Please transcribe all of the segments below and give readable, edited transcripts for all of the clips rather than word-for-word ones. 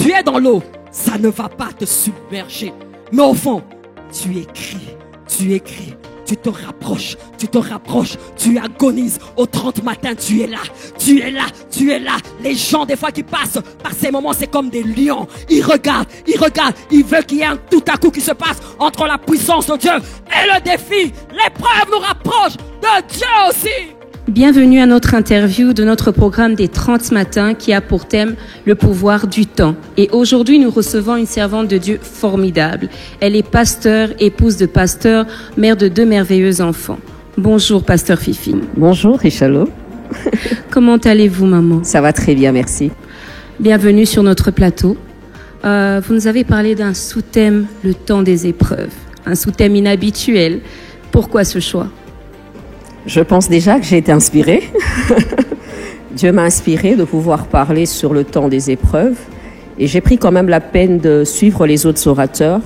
tu es dans l'eau, ça ne va pas te submerger. Mais au fond, tu écris, tu te rapproches, tu agonises. Au 30 matin, tu es là. Les gens, des fois, qui passent par ces moments, c'est comme des lions. Ils regardent, ils veulent qu'il y ait un tout à coup qui se passe entre la puissance de Dieu et le défi. L'épreuve nous rapproche de Dieu aussi. Bienvenue à notre interview de notre programme des 30 matins qui a pour thème le pouvoir du temps. Et aujourd'hui, nous recevons une servante de Dieu formidable. Elle est pasteur, épouse de pasteur, mère de 2 merveilleux enfants. Bonjour, pasteur Fifine. Bonjour, Richalo. Comment allez-vous, maman? Ça va très bien, merci. Bienvenue sur notre plateau. Vous nous avez parlé d'un sous-thème, le temps des épreuves. Un sous-thème inhabituel. Pourquoi ce choix? Je pense déjà que j'ai été inspirée. Dieu m'a inspirée de pouvoir parler sur le temps des épreuves. Et j'ai pris quand même la peine de suivre les autres orateurs.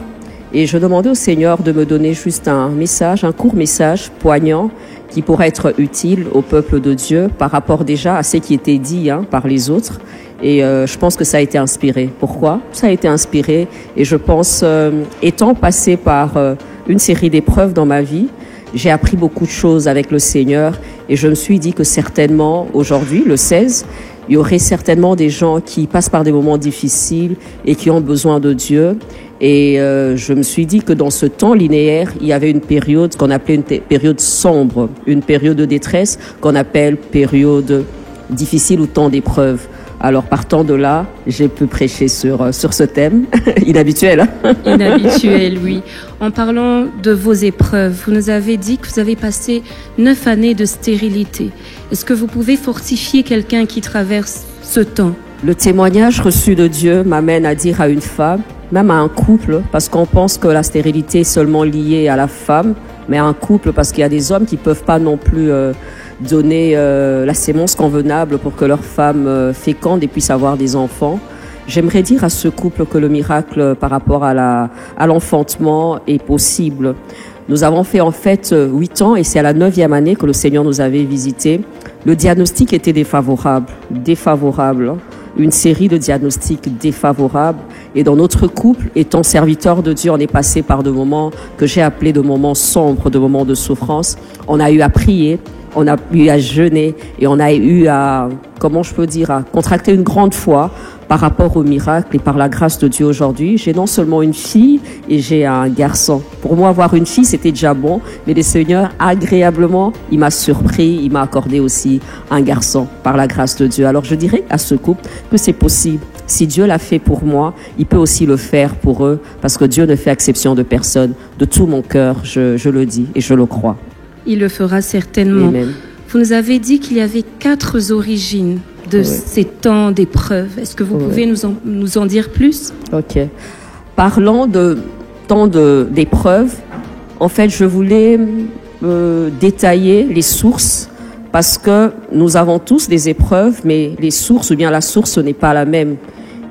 Et je demandais au Seigneur de me donner juste un court message poignant qui pourrait être utile au peuple de Dieu par rapport déjà à ce qui était dit par les autres. Et je pense que ça a été inspiré. Pourquoi? Ça a été inspiré. Et je pense, étant passé par une série d'épreuves dans ma vie, j'ai appris beaucoup de choses avec le Seigneur et je me suis dit que certainement, aujourd'hui, le 16, il y aurait certainement des gens qui passent par des moments difficiles et qui ont besoin de Dieu. Et je me suis dit que dans ce temps linéaire, il y avait une période qu'on appelait une période sombre, une période de détresse qu'on appelle période difficile ou temps d'épreuve. Alors, partant de là, j'ai pu prêcher sur ce thème inhabituel. Inhabituel, oui. En parlant de vos épreuves, vous nous avez dit que vous avez passé 9 années de stérilité. Est-ce que vous pouvez fortifier quelqu'un qui traverse ce temps? Le témoignage reçu de Dieu m'amène à dire à une femme, même à un couple, parce qu'on pense que la stérilité est seulement liée à la femme, mais à un couple, parce qu'il y a des hommes qui ne peuvent pas non plus donner la sémence convenable pour que leur femme féconde et puisse avoir des enfants. J'aimerais dire à ce couple que le miracle par rapport à l'enfantement est possible. Nous avons fait en fait 8 ans et c'est à la 9e année que le Seigneur nous avait visités. Le diagnostic était défavorable. Une série de diagnostics défavorables. Et dans notre couple, étant serviteur de Dieu, on est passé par de moments que j'ai appelés de moments sombres, de moments de souffrance. On a eu à prier, on a eu à jeûner et on a eu à contracter une grande foi par rapport au miracle. Et par la grâce de Dieu aujourd'hui, j'ai non seulement une fille et j'ai un garçon. Pour moi, avoir une fille, c'était déjà bon, mais le Seigneur, agréablement, il m'a surpris, il m'a accordé aussi un garçon par la grâce de Dieu. Alors je dirais à ce couple que c'est possible. Si Dieu l'a fait pour moi, il peut aussi le faire pour eux, parce que Dieu ne fait exception de personne. De tout mon cœur, je le dis et je le crois. Il le fera certainement. Amen. Vous nous avez dit qu'il y avait 4 origines de ces temps d'épreuves. Est-ce que vous pouvez nous en dire plus? Ok. Parlant de temps d'épreuves, en fait, je voulais détailler les sources parce que nous avons tous des épreuves, mais les sources ou bien la source n'est pas la même.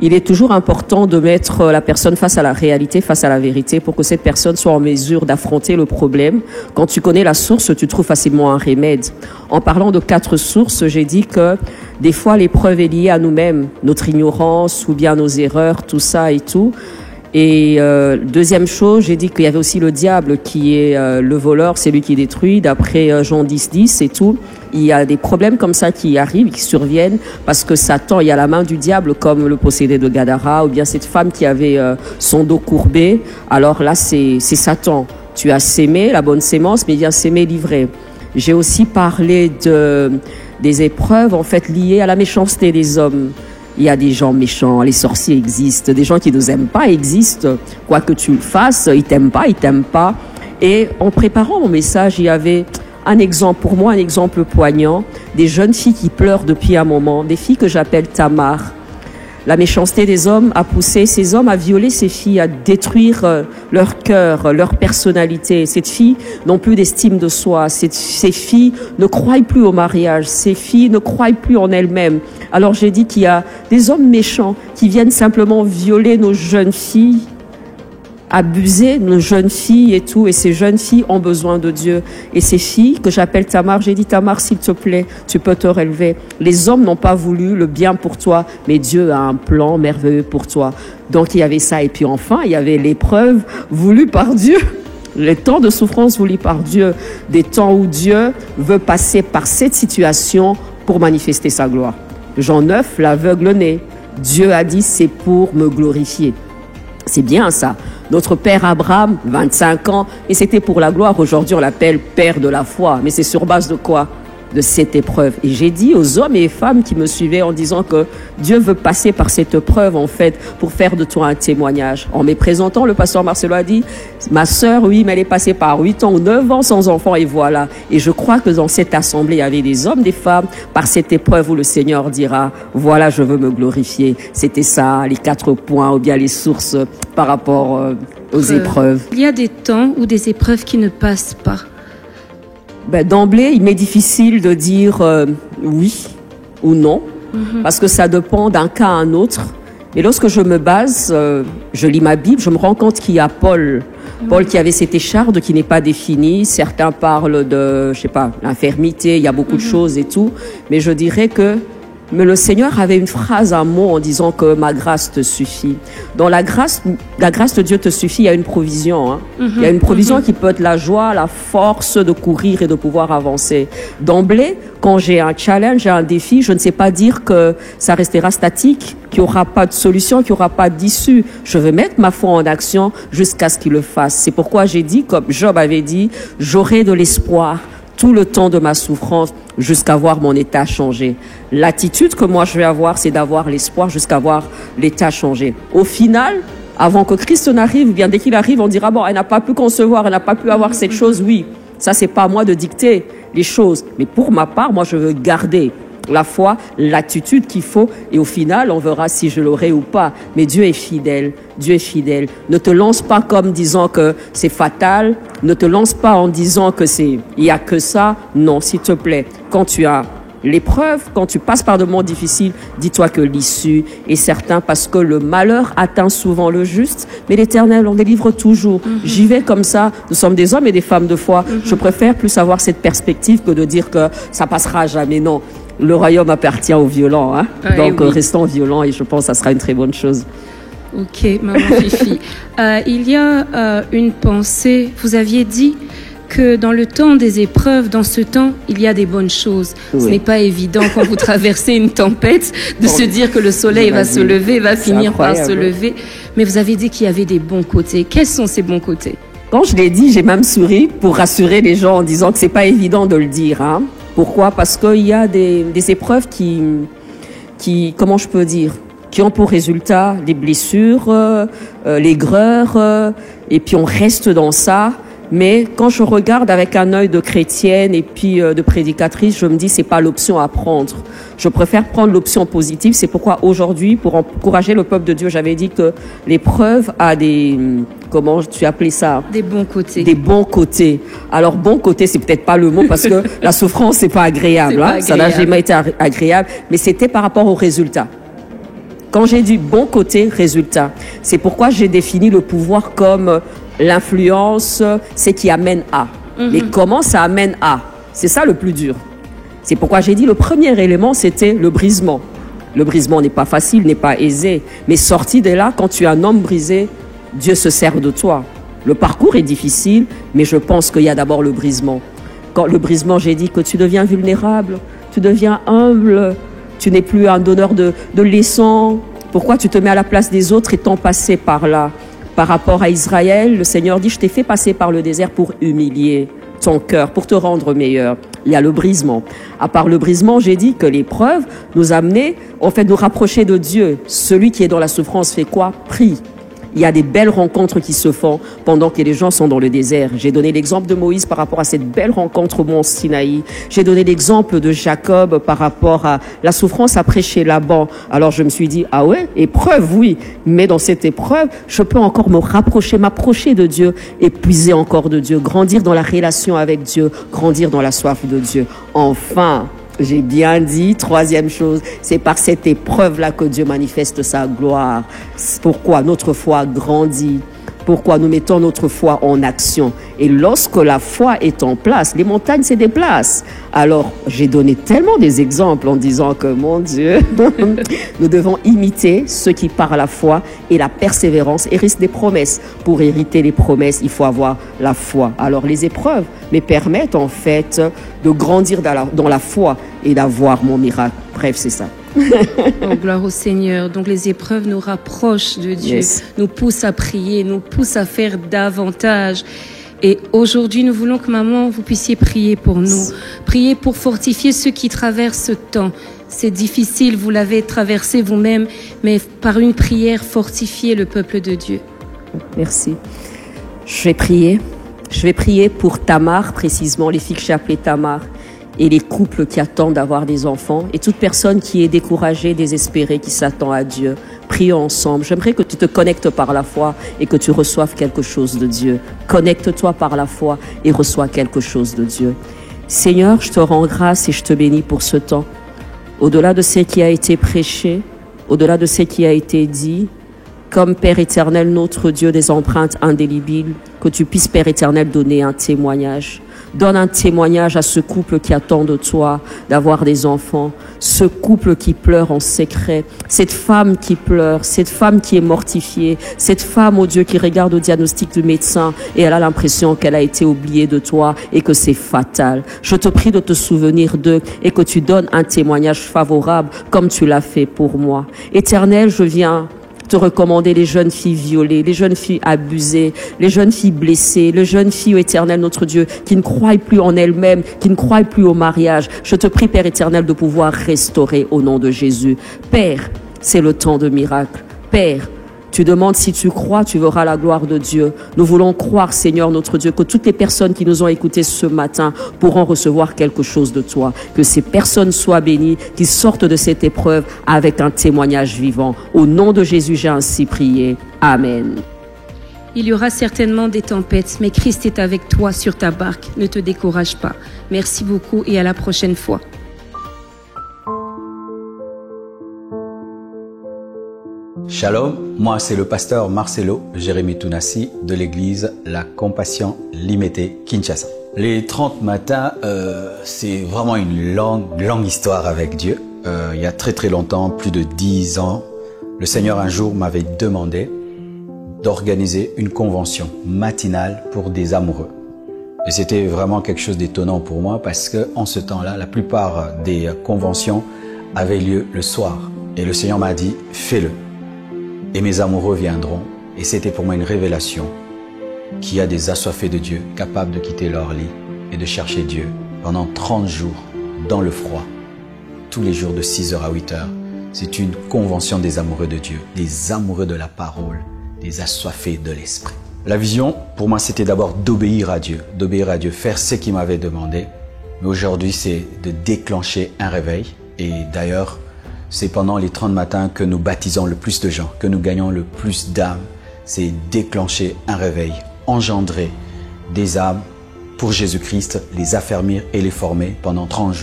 Il est toujours important de mettre la personne face à la réalité, face à la vérité, pour que cette personne soit en mesure d'affronter le problème. Quand tu connais la source, tu trouves facilement un remède. En parlant de 4 sources, j'ai dit que des fois l'épreuve est liée à nous-mêmes, notre ignorance ou bien nos erreurs, tout ça et tout. Et deuxième chose, j'ai dit qu'il y avait aussi le diable qui est le voleur, c'est lui qui détruit, d'après Jean 10:10 et tout. Il y a des problèmes comme ça qui arrivent, qui surviennent, parce que Satan, il y a la main du diable, comme le possédé de Gadara, ou bien cette femme qui avait son dos courbé. Alors là, c'est Satan. Tu as sémé la bonne sémence, mais il vient s'aimer l'ivraie. J'ai aussi parlé des épreuves, en fait, liées à la méchanceté des hommes. Il y a des gens méchants, les sorciers existent, des gens qui ne nous aiment pas existent. Quoi que tu le fasses, ils t'aiment pas. Et en préparant mon message, il y avait un exemple, pour moi, un exemple poignant, des jeunes filles qui pleurent depuis un moment, des filles que j'appelle Tamar. La méchanceté des hommes a poussé ces hommes à violer ces filles, à détruire leur cœur, leur personnalité. Ces filles n'ont plus d'estime de soi. Ces filles ne croient plus au mariage. Ces filles ne croient plus en elles-mêmes. Alors j'ai dit qu'il y a des hommes méchants qui viennent simplement violer nos jeunes filles abuser nos jeunes filles et tout. Et ces jeunes filles ont besoin de Dieu. Et ces filles que j'appelle Tamar, j'ai dit Tamar, s'il te plaît, tu peux te relever. Les hommes n'ont pas voulu le bien pour toi, mais Dieu a un plan merveilleux pour toi. Donc il y avait ça. Et puis enfin, il y avait l'épreuve voulue par Dieu. Les temps de souffrance voulus par Dieu. Des temps où Dieu veut passer par cette situation pour manifester sa gloire. Jean 9, l'aveugle né. Dieu a dit, c'est pour me glorifier. C'est bien ça. Notre père Abraham, 25 ans, et c'était pour la gloire. Aujourd'hui, on l'appelle père de la foi. Mais c'est sur base de quoi? De cette épreuve. Et j'ai dit aux hommes et femmes qui me suivaient en disant que Dieu veut passer par cette épreuve, en fait, pour faire de toi un témoignage. En me présentant, le pasteur Marcelo a dit, ma sœur, oui, mais elle est passée par 8 ans ou 9 ans sans enfant, et voilà. Et je crois que dans cette assemblée, il y avait des hommes, des femmes, par cette épreuve où le Seigneur dira, voilà, je veux me glorifier. C'était ça, les 4 points, ou bien les sources par rapport aux épreuves. Il y a des temps où des épreuves qui ne passent pas. D'emblée, il m'est difficile de dire oui ou non, parce que ça dépend d'un cas à un autre. Et lorsque je me base, je lis ma Bible, je me rends compte qu'il y a Paul qui avait cette écharde qui n'est pas définie. Certains parlent de, je sais pas, l'infirmité, il y a beaucoup de choses et tout. Mais je dirais que mais le Seigneur avait une phrase, un mot en disant que ma grâce te suffit. Dans la grâce de Dieu te suffit, il y a une provision. Hein. Il y a une provision qui peut être la joie, la force de courir et de pouvoir avancer. D'emblée, quand j'ai un challenge, j'ai un défi, je ne sais pas dire que ça restera statique, qu'il n'y aura pas de solution, qu'il n'y aura pas d'issue. Je vais mettre ma foi en action jusqu'à ce qu'il le fasse. C'est pourquoi j'ai dit, comme Job avait dit, j'aurai de l'espoir tout le temps de ma souffrance jusqu'à voir mon état changer. L'attitude que moi je vais avoir, c'est d'avoir l'espoir jusqu'à voir l'état changer. Au final, avant que Christ n'arrive, bien dès qu'il arrive, on dira, bon, elle n'a pas pu concevoir, elle n'a pas pu avoir cette chose, oui. Ça, c'est pas à moi de dicter les choses. Mais pour ma part, moi, je veux garder la foi, l'attitude qu'il faut, et au final, on verra si je l'aurai ou pas. Mais Dieu est fidèle, Dieu est fidèle. Ne te lance pas comme disant que c'est fatal, ne te lance pas en disant que il y a que ça. Non, s'il te plaît, quand tu as l'épreuve, quand tu passes par de moments difficiles, dis-toi que l'issue est certaine, parce que le malheur atteint souvent le juste, mais l'Éternel en délivre toujours. J'y vais comme ça. Nous sommes des hommes et des femmes de foi. Je préfère plus avoir cette perspective que de dire que ça passera jamais. Non. Le royaume appartient aux violents, hein? Donc oui. Restons violents, et je pense que ça sera une très bonne chose. Ok, maman Fifi. Il y a une pensée, vous aviez dit que dans le temps des épreuves, dans ce temps, il y a des bonnes choses. Oui. Ce n'est pas évident quand vous traversez une tempête de se dire que le soleil va se lever, va finir par se lever. Mais vous avez dit qu'il y avait des bons côtés. Quels sont ces bons côtés? Quand je l'ai dit, j'ai même souri pour rassurer les gens en disant que c'est pas évident de le dire, hein. Pourquoi? Parce qu'il y a des épreuves qui, comment je peux dire, qui ont pour résultat des blessures, l'aigreur, et puis on reste dans ça. Mais quand je regarde avec un œil de chrétienne et puis de prédicatrice, je me dis c'est pas l'option à prendre. Je préfère prendre l'option positive. C'est pourquoi aujourd'hui, pour encourager le peuple de Dieu, j'avais dit que l'épreuve a des, comment tu appelais ça? Des bons côtés. Des bons côtés. Alors bon côté, c'est peut-être pas le mot parce que la souffrance c'est pas agréable. C'est pas agréable. Ça n'a jamais été agréable, mais c'était par rapport au résultat. Quand j'ai dit bon côté, résultat, c'est pourquoi j'ai défini le pouvoir comme l'influence, c'est qui amène à. Mais comment ça amène à? C'est ça le plus dur. C'est pourquoi j'ai dit le premier élément, c'était le brisement. Le brisement n'est pas facile, n'est pas aisé. Mais sorti de là, quand tu es un homme brisé, Dieu se sert de toi. Le parcours est difficile, mais je pense qu'il y a d'abord le brisement. Quand le brisement, j'ai dit que tu deviens vulnérable, tu deviens humble, tu n'es plus un donneur de leçons. Pourquoi tu te mets à la place des autres étant passé par là? Par rapport à Israël, le Seigneur dit, je t'ai fait passer par le désert pour humilier ton cœur, pour te rendre meilleur. Il y a le brisement. À part le brisement, j'ai dit que l'épreuve nous amenait, en fait, nous rapprocher de Dieu. Celui qui est dans la souffrance fait quoi? Prie. Il y a des belles rencontres qui se font pendant que les gens sont dans le désert. J'ai donné l'exemple de Moïse par rapport à cette belle rencontre au mont Sinaï. J'ai donné l'exemple de Jacob par rapport à la souffrance après chez Laban. Alors je me suis dit, ah ouais, épreuve, oui. Mais dans cette épreuve, je peux encore me rapprocher, m'approcher de Dieu, épuiser encore de Dieu, grandir dans la relation avec Dieu, grandir dans la soif de Dieu. Enfin, j'ai bien dit, troisième chose, c'est par cette épreuve-là que Dieu manifeste sa gloire. Pourquoi notre foi grandit. pourquoi nous mettons notre foi en action. Et lorsque la foi est en place, les montagnes se déplacent. Alors, j'ai donné tellement des exemples en disant que, mon Dieu, nous devons imiter ceux qui par la foi et la persévérance hérissent des promesses. Pour hériter les promesses, il faut avoir la foi. Alors, les épreuves me permettent en fait de grandir dans la foi et d'avoir mon miracle. Bref, c'est ça. Oh, gloire au Seigneur. Donc les épreuves nous rapprochent de Dieu, Yes. nous poussent à prier, nous poussent à faire davantage. Et aujourd'hui, nous voulons que maman, vous puissiez prier pour nous, prier pour fortifier ceux qui traversent ce temps. C'est difficile, vous l'avez traversé vous-même, mais par une prière, fortifiez le peuple de Dieu. Merci. Je vais prier. Je vais prier pour Tamar, précisément, les filles que j'ai appelées Tamar, et les couples qui attendent d'avoir des enfants, et toute personne qui est découragée, désespérée, qui s'attend à Dieu. Prions ensemble. J'aimerais que tu te connectes par la foi et que tu reçoives quelque chose de Dieu. Connecte-toi par la foi et reçois quelque chose de Dieu. Seigneur, je te rends grâce et je te bénis pour ce temps. Au-delà de ce qui a été prêché, au-delà de ce qui a été dit, comme Père éternel, notre Dieu, des empreintes indélébiles, que tu puisses, Père éternel, donner un témoignage. Donne un témoignage à ce couple qui attend de toi d'avoir des enfants, ce couple qui pleure en secret, cette femme qui pleure, cette femme qui est mortifiée, cette femme, oh Dieu, qui regarde au diagnostic du médecin et elle a l'impression qu'elle a été oubliée de toi et que c'est fatal. Je te prie de te souvenir d'eux et que tu donnes un témoignage favorable comme tu l'as fait pour moi. Éternel, je viens te recommander les jeunes filles violées, les jeunes filles abusées, les jeunes filles blessées, les jeunes filles, ô Éternel, notre Dieu, qui ne croient plus en elles-mêmes, qui ne croient plus au mariage. Je te prie, Père éternel, de pouvoir restaurer au nom de Jésus. Père, c'est le temps de miracle. Père, tu demandes si tu crois, tu verras la gloire de Dieu. Nous voulons croire, Seigneur notre Dieu, que toutes les personnes qui nous ont écoutés ce matin pourront recevoir quelque chose de toi. Que ces personnes soient bénies, qu'ils sortent de cette épreuve avec un témoignage vivant. Au nom de Jésus, j'ai ainsi prié. Amen. Il y aura certainement des tempêtes, mais Christ est avec toi sur ta barque. Ne te décourage pas. Merci beaucoup et à la prochaine fois. Shalom, moi c'est le pasteur Marcelo Jérémy Tounassi de l'église La Compassion Limitée Kinshasa. Les 30 matins, c'est vraiment une longue histoire avec Dieu. Il y a très longtemps, plus de 10 ans, le Seigneur un jour m'avait demandé d'organiser une convention matinale pour des amoureux. Et c'était vraiment quelque chose d'étonnant pour moi parce que en ce temps-là, la plupart des conventions avaient lieu le soir. Et le Seigneur m'a dit, fais-le. Et mes amoureux viendront. Et c'était pour moi une révélation qu'il y a des assoiffés de Dieu capables de quitter leur lit et de chercher Dieu pendant 30 jours dans le froid, tous les jours de 6h à 8h. C'est une convention des amoureux de Dieu, des amoureux de la parole, des assoiffés de l'esprit. La vision, pour moi, c'était d'abord d'obéir à Dieu, faire ce qu'il m'avait demandé. Mais aujourd'hui, c'est de déclencher un réveil. Et d'ailleurs, c'est pendant les 30 matins que nous baptisons le plus de gens, que nous gagnons le plus d'âmes. C'est déclencher un réveil, engendrer des âmes pour Jésus-Christ, les affermir et les former pendant 30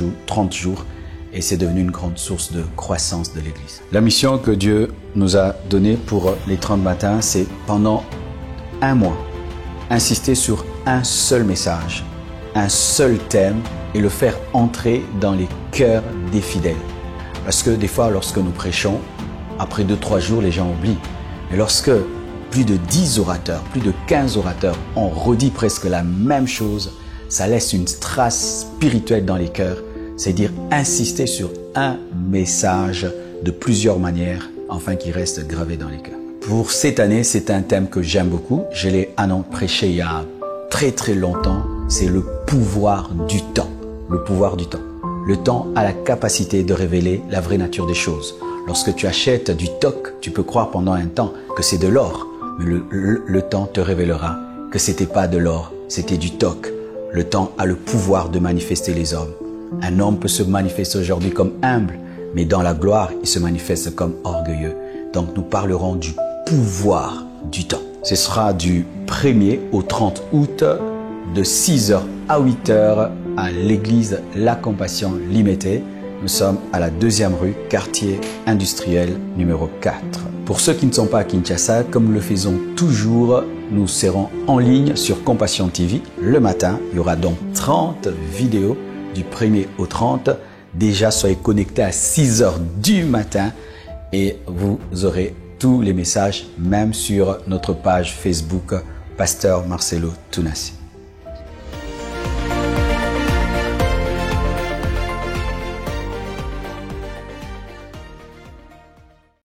jours. Et c'est devenu une grande source de croissance de l'Église. La mission que Dieu nous a donnée pour les 30 matins, c'est pendant un mois, insister sur un seul message, un seul thème et le faire entrer dans les cœurs des fidèles. Parce que des fois, lorsque nous prêchons, après 2-3 jours, les gens oublient. Mais lorsque plus de 10 orateurs, plus de 15 orateurs ont redit presque la même chose, ça laisse une trace spirituelle dans les cœurs. C'est-à-dire insister sur un message de plusieurs manières, afin qu'il reste gravé dans les cœurs. Pour cette année, c'est un thème que j'aime beaucoup. Je l'ai prêché il y a très longtemps. C'est le pouvoir du temps. Le pouvoir du temps. Le temps a la capacité de révéler la vraie nature des choses. Lorsque tu achètes du toc, tu peux croire pendant un temps que c'est de l'or. Mais le temps te révélera que c'était pas de l'or, c'était du toc. Le temps a le pouvoir de manifester les hommes. Un homme peut se manifester aujourd'hui comme humble, mais dans la gloire, il se manifeste comme orgueilleux. Donc nous parlerons du pouvoir du temps. Ce sera du 1er au 30 août, de 6h à 8h à l'église La Compassion Limitée. Nous sommes à la 2e rue, quartier industriel numéro 4. Pour ceux qui ne sont pas à Kinshasa, comme nous le faisons toujours, nous serons en ligne sur Compassion TV le matin. Il y aura donc 30 vidéos du 1er au 30. Déjà, soyez connectés à 6 heures du matin et vous aurez tous les messages, même sur notre page Facebook, Pasteur Marcelo Tounassi.